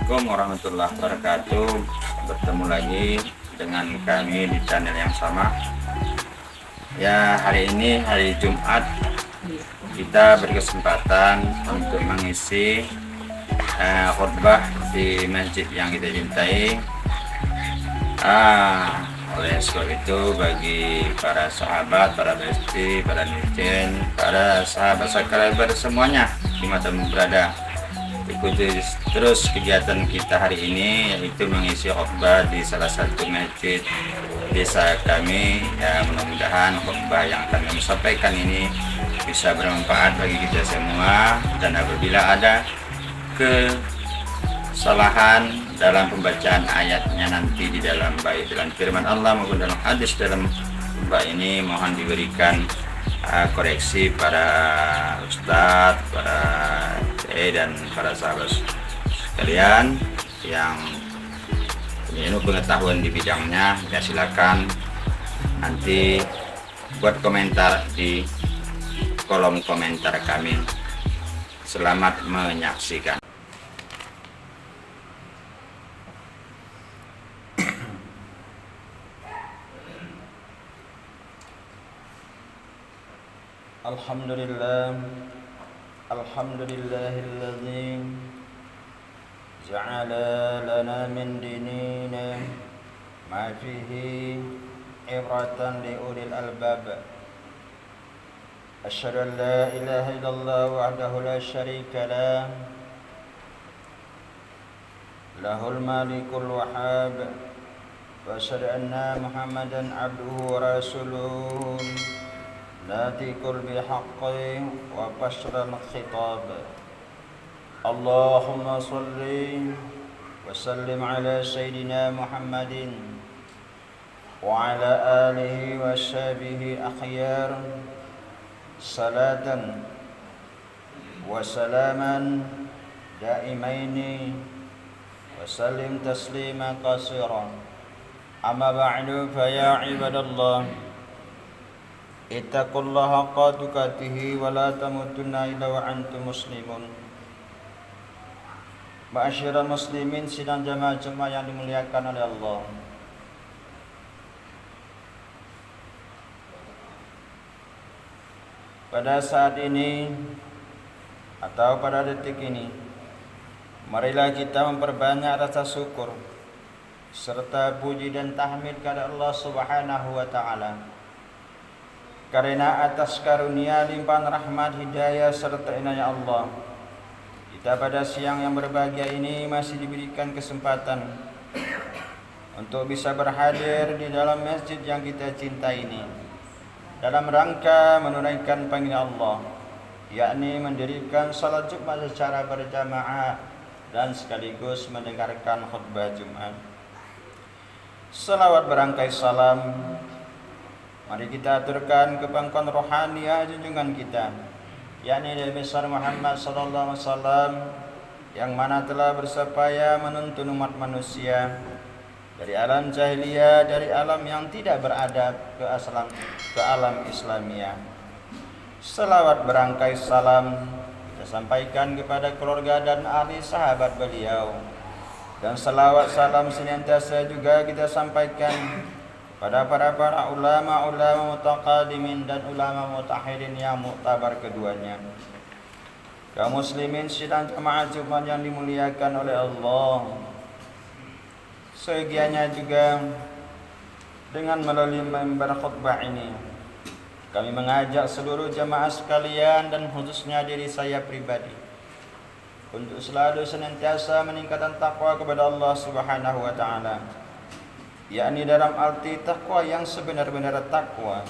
Assalamualaikum warahmatullahi wabarakatuh. Bertemu lagi dengan kami di channel yang sama. Ya, hari ini hari Jumat, kita berkesempatan untuk mengisi khutbah di masjid yang kita cintai. Oleh sebab itu, bagi para sahabat, para besti, para netizen, para sahabat subscriber semuanya dimanapun berada, ikuti terus kegiatan kita hari ini, yaitu mengisi khutbah di salah satu masjid desa kami. Ya, mudah-mudahan khutbah yang akan kami sampaikan ini bisa bermanfaat bagi kita semua, dan apabila ada kesalahan dalam pembacaan ayatnya nanti di dalam baik dalam firman Allah maupun dalam hadis dalam khutbah ini, mohon diberikan koreksi para ustadz, para dan para sahabat sekalian yang punya pengetahuan di bidangnya. Ya, silakan nanti buat komentar di kolom komentar kami. Selamat menyaksikan. Alhamdulillah, alhamdulillahilladzi ja'ala lana min dinina ma fihi ibratan li ulil albab. Asyhadu an la ilaha illallah wahdahu la syarika lah, lahul malikul wahhab, wa asyhadu anna Muhammadan abduhu wa rasuluhu natikul bihaqqi wa fasral khitab. Allahumma salli wa sallim ala sayyidina Muhammadin wa ala alihi wa sahbihi akhyar, salatan wa salaman daimaini wa sallim taslima qasira. Amma ba'du, fa ya ibadallah, ittaqullaha haqqa tuqatih wa la tamutunna illa wa antum muslimun. Ma'asyiral muslimin, sidang jamaah yang dimuliakan oleh Allah. Pada saat ini atau pada detik ini, marilah kita memperbanyak rasa syukur serta puji dan tahmid kepada Allah Subhanahu wa taala, karena atas karunia limpahan rahmat, hidayah serta inayah Allah, kita pada siang yang berbahagia ini masih diberikan kesempatan untuk bisa berhadir di dalam masjid yang kita cintai ini dalam rangka menunaikan panggilan Allah, yakni mendirikan salat Jumat secara berjamaah dan sekaligus mendengarkan khutbah Jumat. Salawat berangkai salam mari kita aturkan ke pangkuan rohaniah junjungan kita, yakni Nabi besar Muhammad sallallahu alaihi wasallam, yang mana telah berupaya menuntun umat manusia dari alam jahiliyah, dari alam yang tidak beradab ke alam Islamiyah. Selawat berangkai salam kita sampaikan kepada keluarga dan ahli sahabat beliau, dan selawat salam senantiasa juga kita sampaikan pada para ulama mutaqaddimin dan ulama mutaakhirin yang muktabar keduanya. Kaum muslimin sidang jemaah Jumat yang dimuliakan oleh Allah, segianya juga dengan melalui mimbar khutbah ini kami mengajak seluruh jemaah sekalian dan khususnya diri saya pribadi untuk selalu senantiasa meningkatkan takwa kepada Allah Subhanahu wa taala, yakni dalam arti takwa yang sebenar-benar takwa,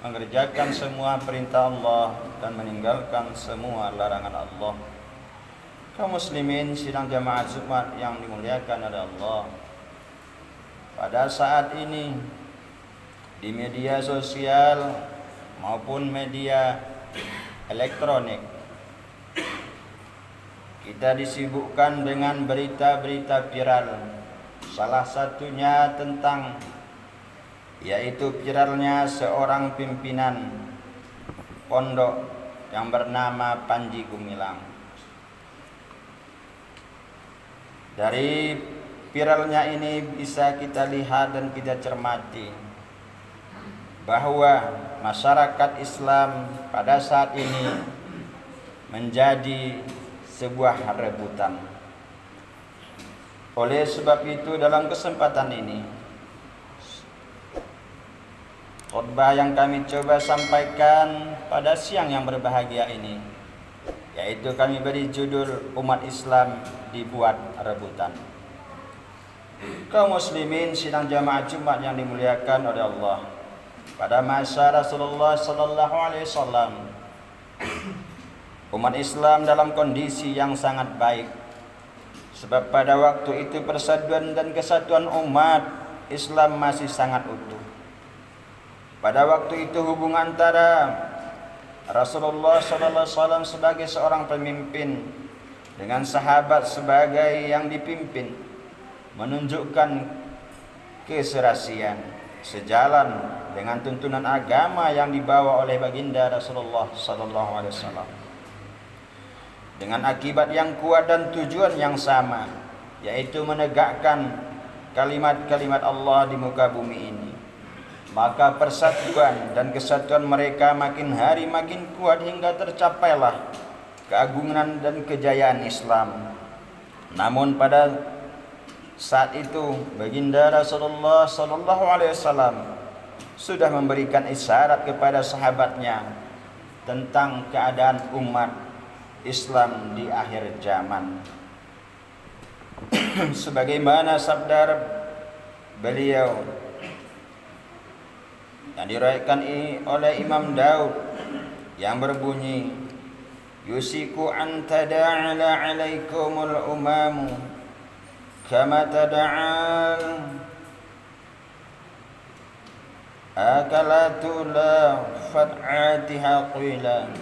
mengerjakan semua perintah Allah dan meninggalkan semua larangan Allah. Kaum muslimin sidang jamaah Jumat yang dimuliakan oleh Allah, pada saat ini di media sosial maupun media elektronik kita disibukkan dengan berita-berita viral. Salah satunya tentang, yaitu viralnya seorang pimpinan pondok yang bernama Panji Gumilang. Dari viralnya ini bisa kita lihat dan kita cermati bahwa masyarakat Islam pada saat ini menjadi sebuah rebutan. Oleh sebab itu dalam kesempatan ini khutbah yang kami coba sampaikan pada siang yang berbahagia ini, yaitu kami beri judul umat Islam dibuat rebutan. Kaum muslimin sidang jamaah Jumat yang dimuliakan oleh Allah, pada masa Rasulullah sallallahu alaihi wasallam umat Islam dalam kondisi yang sangat baik, sebab pada waktu itu persatuan dan kesatuan umat Islam masih sangat utuh. Pada waktu itu hubungan antara Rasulullah sallallahu alaihi wasallam sebagai seorang pemimpin dengan sahabat sebagai yang dipimpin menunjukkan keserasian sejalan dengan tuntunan agama yang dibawa oleh baginda Rasulullah sallallahu alaihi wasallam, dengan akibat yang kuat dan tujuan yang sama, yaitu menegakkan kalimat-kalimat Allah di muka bumi ini. Maka persatuan dan kesatuan mereka makin hari makin kuat hingga tercapailah keagungan dan kejayaan Islam. Namun pada saat itu baginda Rasulullah sallallahu alaihi wasallam sudah memberikan isyarat kepada sahabatnya tentang keadaan umat Islam di akhir zaman. Sebagaimana sabda beliau yang diriwayatkan oleh Imam Daud yang berbunyi, yusiku an tada'ala alaikumul umamu kama tada'al akalatu la fat'atiha qila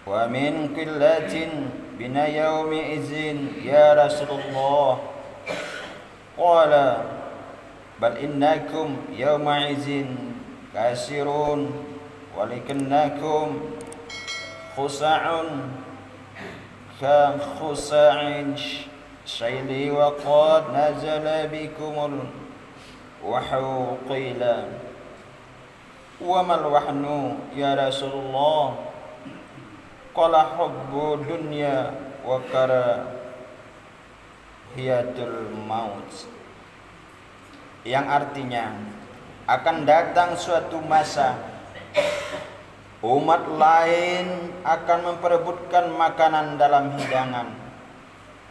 wa min qillatin bina yawmi izin ya Rasulullah qala bal innakum yawma izin kasirun walikinnakum khusa'un ka khusa'in syayli wa qad nazala bikumul wahyu qila wa mal wahnu ya Rasulullah qala hubbu dunya wa karahiyatul maut, yang artinya akan datang suatu masa umat lain akan memperebutkan makanan dalam hidangan.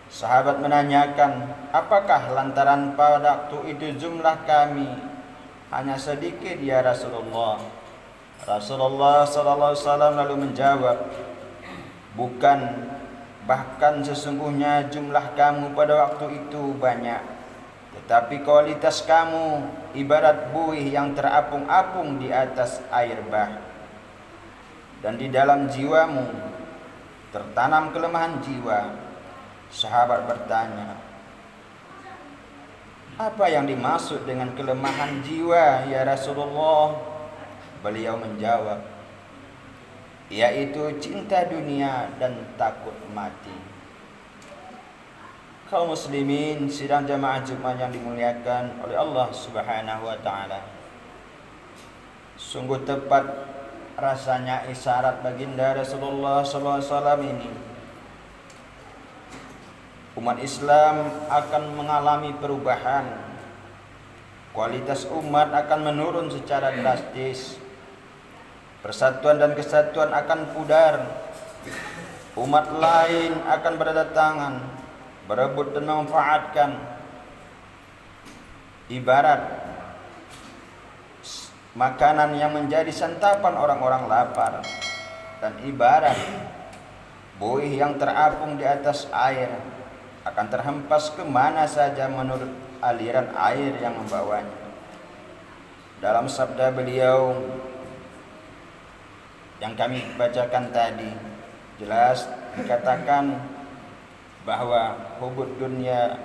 Sahabat menanyakan, apakah lantaran pada waktu itu jumlah kami hanya sedikit ya Rasulullah? Rasulullah sallallahu alaihi wasallam lalu menjawab, bukan, bahkan sesungguhnya jumlah kamu pada waktu itu banyak, tetapi kualitas kamu ibarat buih yang terapung-apung di atas air bah, dan di dalam jiwamu tertanam kelemahan jiwa. Sahabat bertanya, apa yang dimaksud dengan kelemahan jiwa ya Rasulullah? Beliau menjawab, yaitu cinta dunia dan takut mati. Kaum muslimin sidang jamaah Jumat yang dimuliakan oleh Allah Subhanahu wa taala, sungguh tepat rasanya isyarat baginda Rasulullah sallallahu alaihi wasallam ini. Umat Islam akan mengalami perubahan. Kualitas umat akan menurun secara drastis. Persatuan dan kesatuan akan pudar. Umat lain akan berdatangan, berebut dan memanfaatkan. Ibarat makanan yang menjadi santapan orang-orang lapar, dan ibarat buih yang terapung di atas air akan terhempas kemana saja menurut aliran air yang membawanya. Dalam sabda beliau yang kami bacakan tadi, jelas dikatakan bahwa hubud dunya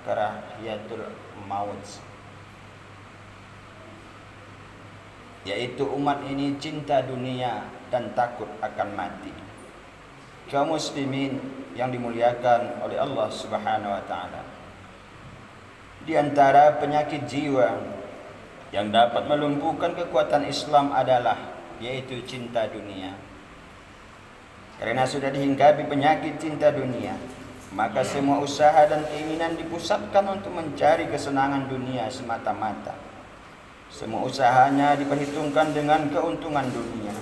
karahiyatul maut, yaitu umat ini cinta dunia dan takut akan mati. kaum muslimin yang dimuliakan oleh Allah Subhanahu wa taala. Di antara penyakit jiwa yang dapat melumpuhkan kekuatan Islam adalah yaitu cinta dunia. Karena sudah dihinggapi penyakit cinta dunia, maka semua usaha dan keinginan dipusatkan untuk mencari kesenangan dunia semata-mata. Semua usahanya diperhitungkan dengan keuntungan dunia,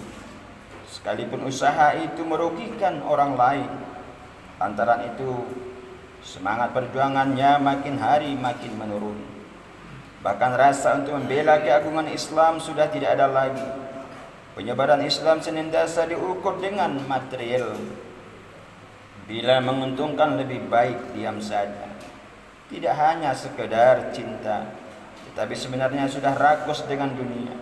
sekalipun usaha itu merugikan orang lain. Lantaran itu, semangat perjuangannya makin hari makin menurun. Bahkan rasa untuk membela keagungan Islam sudah tidak ada lagi. Penyebaran Islam senantiasa diukur dengan material. Bila menguntungkan lebih baik diam saja. Tidak hanya sekedar cinta, tetapi sebenarnya sudah rakus dengan dunia.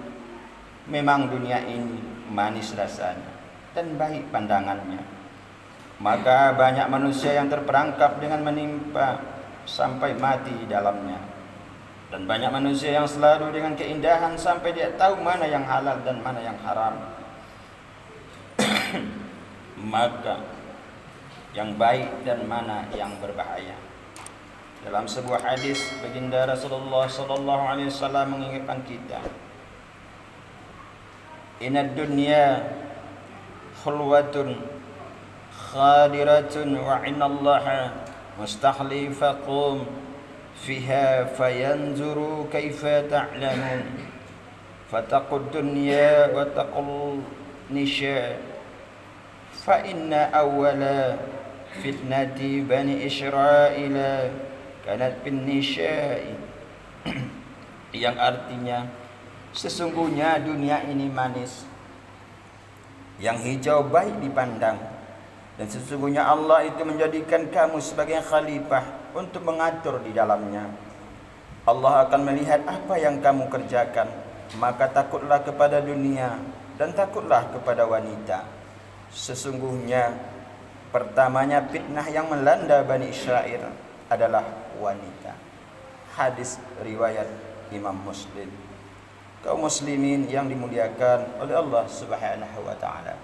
Memang dunia ini manis rasanya dan baik pandangannya. Maka banyak manusia yang terperangkap dengan menimpa sampai mati di dalamnya. Dan banyak manusia yang selalu dengan keindahan sampai dia tahu mana yang halal dan mana yang haram. Maka yang baik dan mana yang berbahaya. Dalam sebuah hadis, baginda Rasulullah sallallahu alaihi wasallam mengingatkan kita, "Inad dunya khulwatun khadiratun wa innallaha mustakhlifakum fiha fayanzuru kaifa ta'lamun fataqud dunya wa taqul nisya fa inna awwala fitnati bani Israila kanat bin nisya'i." Yang artinya, sesungguhnya dunia ini manis, yang hijau baik dipandang, dan sesungguhnya Allah itu menjadikan kamu sebagai khalifah untuk mengatur di dalamnya. Allah akan melihat apa yang kamu kerjakan, maka takutlah kepada dunia dan takutlah kepada wanita. Sesungguhnya pertamanya fitnah yang melanda Bani Israel adalah wanita. Hadis riwayat Imam Muslim. Kaum muslimin yang dimuliakan oleh Allah Subhanahu wa taala.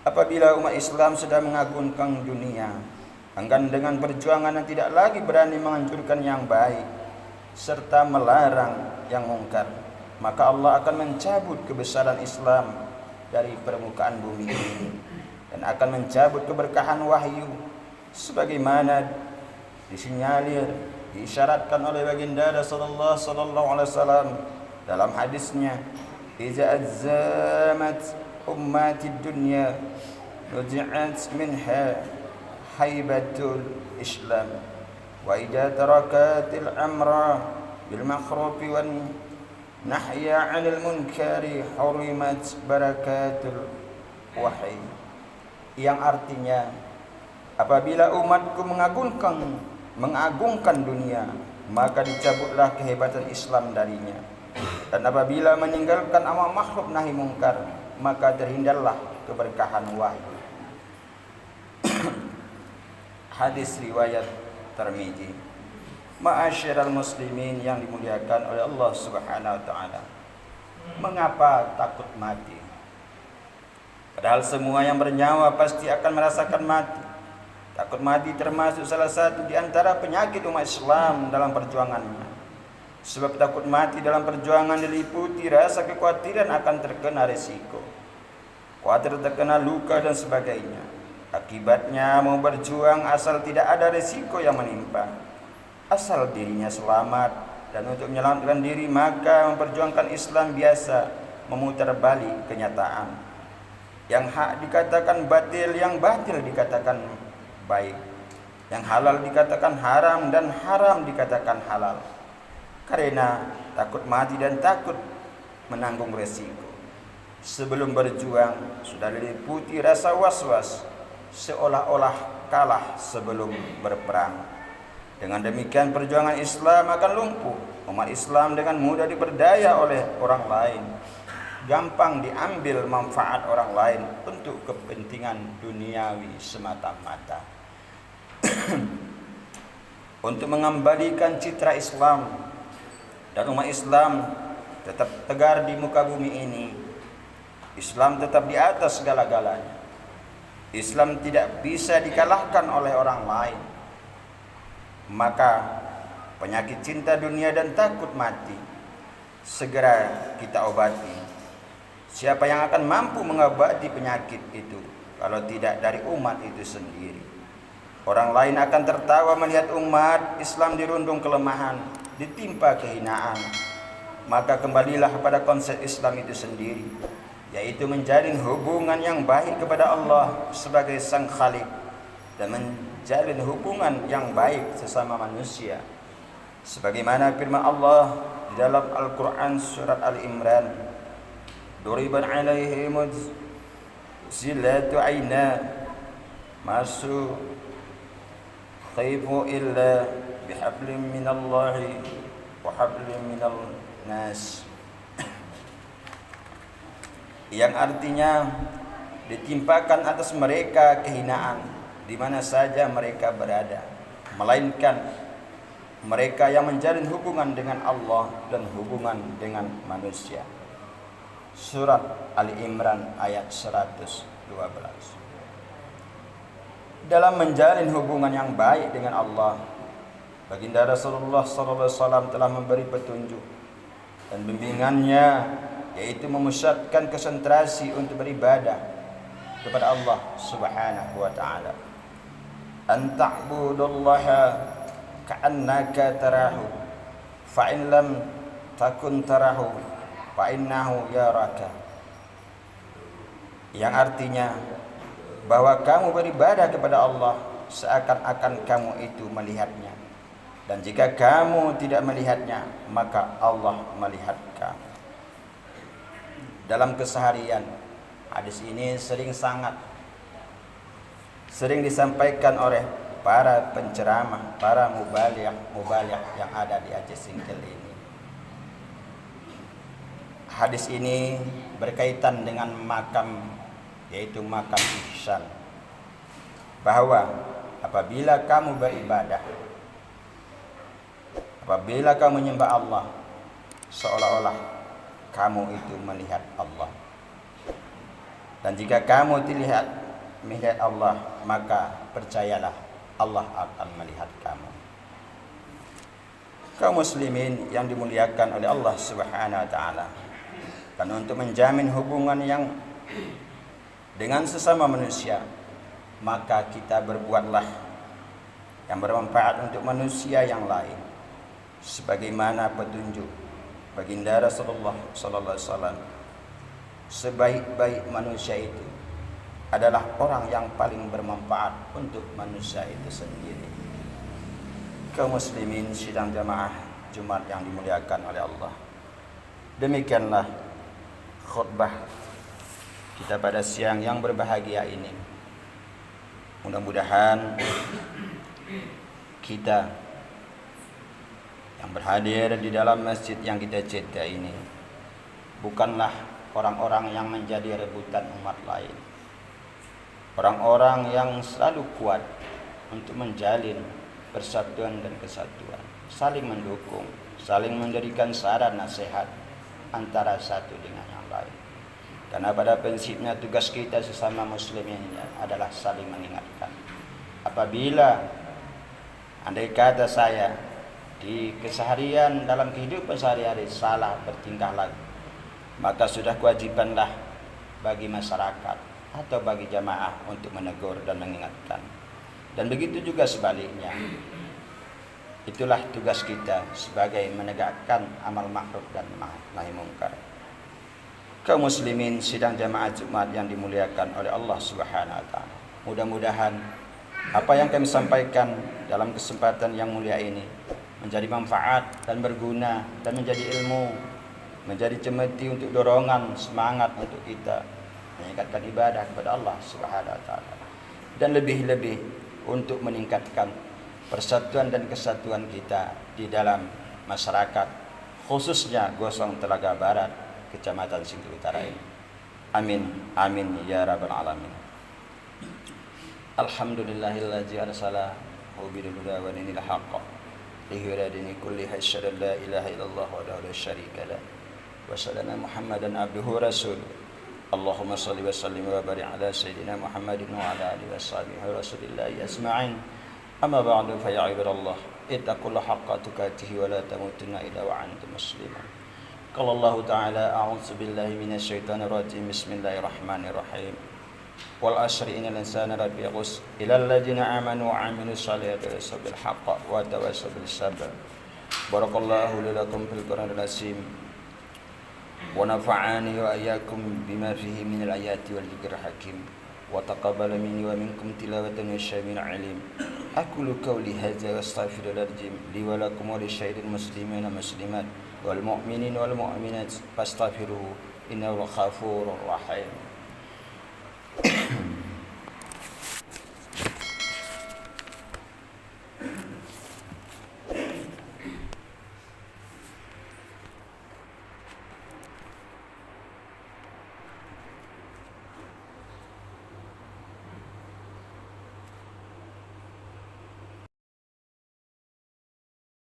Apabila umat Islam sudah mengagungkan dunia, enggan dengan perjuangan yang tidak lagi berani menghancurkan yang baik serta melarang yang mungkar, maka Allah akan mencabut kebesaran Islam dari permukaan bumi ini dan akan mencabut keberkahan wahyu sebagaimana disinyalir, diisyaratkan oleh baginda Rasulullah sallallahu alaihi wasallam dalam hadisnya, "Idza azzamat ummatid dunya nuzi'at minha haibatul Islam wa idza tarakatil amra bil makhrufi wan nahya 'anil munkari hurimat barakatul wahyi." Yang artinya, apabila umatku mengagungkan dunia, maka dicabutlah kehebatan Islam darinya. Dan apabila meninggalkan amar ma'ruf nahi mungkar, maka terhindarlah keberkahan wahyu. Hadis riwayat Tirmizi. Ma'asyiral muslimin yang dimuliakan oleh Allah Subhanahu wa taala. Mengapa takut mati? Padahal semua yang bernyawa pasti akan merasakan mati. Takut mati termasuk salah satu di antara penyakit umat Islam dalam perjuangannya. Sebab takut mati dalam perjuangan diliputi rasa kekhawatiran akan terkena resiko, khawatir terkena luka dan sebagainya. Akibatnya mau berjuang asal tidak ada resiko yang menimpa, asal dirinya selamat. Dan untuk menyelamatkan diri maka memperjuangkan Islam biasa memutar balik kenyataan. Yang hak dikatakan batil, yang batil dikatakan baik, yang halal dikatakan haram, dan haram dikatakan halal. Karena takut mati dan takut menanggung resiko. Sebelum berjuang sudah diliputi rasa was-was, seolah-olah kalah sebelum berperang. Dengan demikian perjuangan Islam akan lumpuh. Umat Islam dengan mudah diperdaya oleh orang lain, gampang diambil manfaat orang lain untuk kepentingan duniawi semata-mata. Untuk mengembalikan citra Islam dan umat Islam tetap tegar di muka bumi ini, Islam tetap di atas segala-galanya. Islam tidak bisa dikalahkan oleh orang lain. Maka penyakit cinta dunia dan takut mati segera kita obati. Siapa yang akan mampu mengobati penyakit itu kalau tidak dari umat itu sendiri? Orang lain akan tertawa melihat umat Islam dirundung kelemahan, ditimpa kehinaan. Maka kembalilah pada konsep Islam itu sendiri, yaitu menjalin hubungan yang baik kepada Allah sebagai Sang Khalik dan menjalin hubungan yang baik sesama manusia. Sebagaimana firman Allah di dalam Al-Quran surat Al-Imran, "Duriban alaihimuz zillatu aina masu khaifu illa bihablin minallahi wa hablin minal nas." Yang artinya ditimpakan atas mereka kehinaan di mana saja mereka berada, melainkan mereka yang menjalin hubungan dengan Allah dan hubungan dengan manusia. Surat Ali Imran ayat 112. Dalam menjalin hubungan yang baik dengan Allah, baginda Rasulullah SAW telah memberi petunjuk dan bimbingannya, yaitu memusatkan konsentrasi untuk beribadah kepada Allah Subhanahu wa taala. An ta'budallaha ka'annaka tarahu fa in lam takun tarahu fa innahu yaraka. Yang artinya bahwa kamu beribadah kepada Allah seakan-akan kamu itu melihatnya, dan jika kamu tidak melihatnya maka Allah melihat kamu. Dalam keseharian, hadis ini sering disampaikan oleh para penceramah, para mubaligh yang ada di Aceh Singkil ini. Hadis ini berkaitan dengan makam, yaitu makam ihsan, bahwa apabila kamu beribadah, apabila kamu menyembah Allah, seolah-olah kamu itu melihat Allah. Dan jika kamu melihat Allah, maka percayalah Allah akan melihat kamu. Kaum muslimin yang dimuliakan oleh Allah Subhanahu wa taala, dan untuk menjamin hubungan yang dengan sesama manusia, maka kita berbuatlah yang bermanfaat untuk manusia yang lain, sebagaimana petunjuk baginda Rasulullah sallallahu alaihi wasallam. Sebaik-baik manusia itu adalah orang yang paling bermanfaat untuk manusia itu sendiri. Kaum muslimin sidang jamaah Jumat yang dimuliakan oleh Allah, demikianlah khutbah kita pada siang yang berbahagia ini. Mudah-mudahan kita yang berhadir di dalam masjid yang kita cintai ini bukanlah orang-orang yang menjadi rebutan umat lain, orang-orang yang selalu kuat untuk menjalin persatuan dan kesatuan, saling mendukung, saling memberikan saran nasihat antara satu dengan yang lain. Karena pada prinsipnya tugas kita sesama muslim ini adalah saling mengingatkan. Apabila andai kata saya di keseharian dalam kehidupan sehari-hari salah bertingkah laku, maka sudah kewajibanlah bagi masyarakat atau bagi jamaah untuk menegur dan mengingatkan. Dan begitu juga sebaliknya. Itulah tugas kita sebagai menegakkan amal ma'ruf dan nahi mungkar. Kaum muslimin sidang jamaah Jumat yang dimuliakan oleh Allah Subhanahu wa taala, mudah-mudahan apa yang kami sampaikan dalam kesempatan yang mulia ini menjadi manfaat dan berguna dan menjadi ilmu, menjadi cemeti untuk dorongan semangat untuk kita meningkatkan ibadah kepada Allah Subhanahu wa taala, dan lebih-lebih untuk meningkatkan persatuan dan kesatuan kita di dalam masyarakat, khususnya Gosong Telaga Barat, Kecamatan Singkil Utara ini. Amin, amin ya rabbal alamin. Alhamdulillahilladzi arsala bil huda wa dinil haqq liyura dini kulli hasyada la ilaha illallah wa la syarika la wa sallallahu Muhammadan abduhu rasul اللهم صل وسلم وبارك على سيدنا محمد وعلى آله وصحبه ورسول الله أجمعين. أما بعد فيا عباد الله اتقوا الله حق تقاته ولا تموتن إلا وأنتم مسلمون. قال الله تعالى أعوذ بالله من الشيطان الرجيم بسم الله الرحمن الرحيم والعصر إن الإنسان لفي خسر إلا الذين آمنوا وعملوا الصالحات وتواصوا بالحق وتواصوا بالصبر. بارك الله لي ولكم في القرآن العظيم ونفعني وإياكم بما فيه من الآيات والذكر الحكيم وتقبل مني ومنكم تلاوة والشامل عليم. أقول قولي هذا واستغفر الله لي ولكم ولسائر المسلمين والمسلمات والمؤمنين والمؤمنات فاستغفروه إنه الغفور الرحيم.